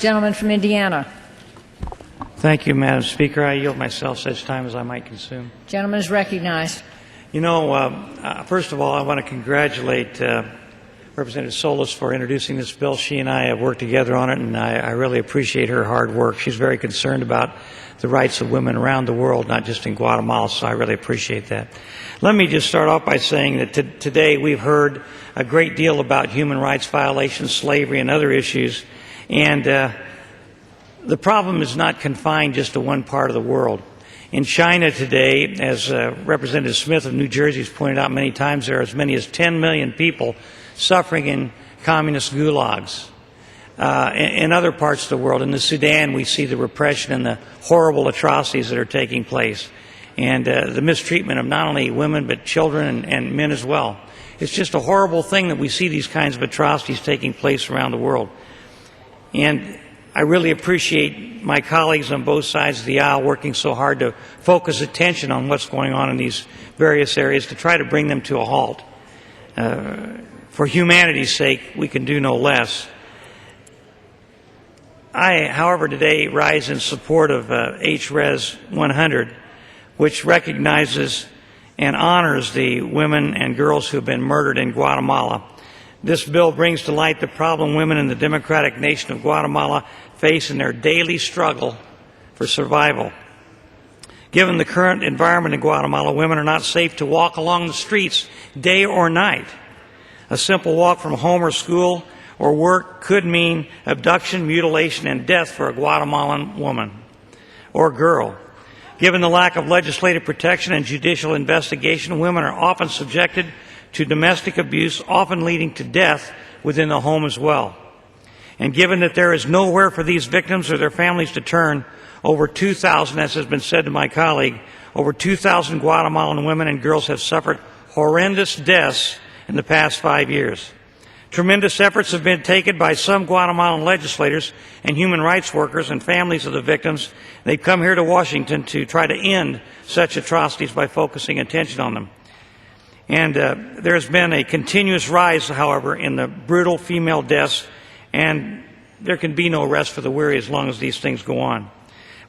Gentleman from Indiana. Thank you, Madam Speaker. I yield myself such time as I might consume. Gentleman is recognized. You know, first of all, I want to congratulate Representative Solis for introducing this bill. She and I have worked together on it, and I really appreciate her hard work. She's very concerned about the rights of women around the world, not just in Guatemala, so I really appreciate that. Let me just start off by saying that today we've heard a great deal about human rights violations, slavery, and other issues, and the problem is not confined just to one part of the world. In China today, as Representative Smith of New Jersey has pointed out many times, there are as many as 10 million people suffering in communist gulags. In other parts of the world, in the Sudan, we see the repression and the horrible atrocities that are taking place, and the mistreatment of not only women but children and men as well. It's just a horrible thing that we see these kinds of atrocities taking place around the world. And I really appreciate my colleagues on both sides of the aisle working so hard to focus attention on what's going on in these various areas to try to bring them to a halt. For humanity's sake, we can do no less. I, however, today rise in support of H-Res 100, which recognizes and honors the women and girls who have been murdered in Guatemala. This bill brings to light the problem women in the democratic nation of Guatemala face in their daily struggle for survival. Given the current environment in Guatemala, women are not safe to walk along the streets day or night. A simple walk from home or school or work could mean abduction, mutilation, and death for a Guatemalan woman or girl. Given the lack of legislative protection and judicial investigation, women are often subjected to domestic abuse, often leading to death within the home as well. And given that there is nowhere for these victims or their families to turn, over 2,000, as has been said to my colleague, over 2,000 Guatemalan women and girls have suffered horrendous deaths in the past 5 years. Tremendous efforts have been taken by some Guatemalan legislators and human rights workers and families of the victims. They've come here to Washington to try to end such atrocities by focusing attention on them. And there has been a continuous rise, however, in the brutal female deaths, and there can be no rest for the weary as long as these things go on.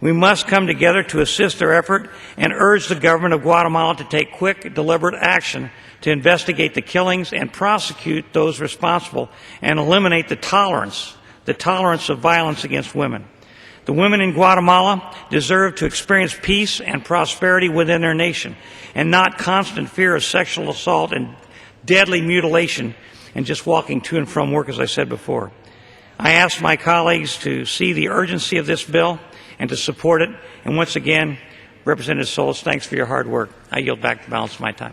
We must come together to assist their effort and urge the government of Guatemala to take quick, deliberate action to investigate the killings and prosecute those responsible and eliminate the tolerance of violence against women. The women in Guatemala deserve to experience peace and prosperity within their nation and not constant fear of sexual assault and deadly mutilation and just walking to and from work, as I said before. I ask my colleagues to see the urgency of this bill and to support it. And once again, Representative Solis, thanks for your hard work. I yield back the balance of my time.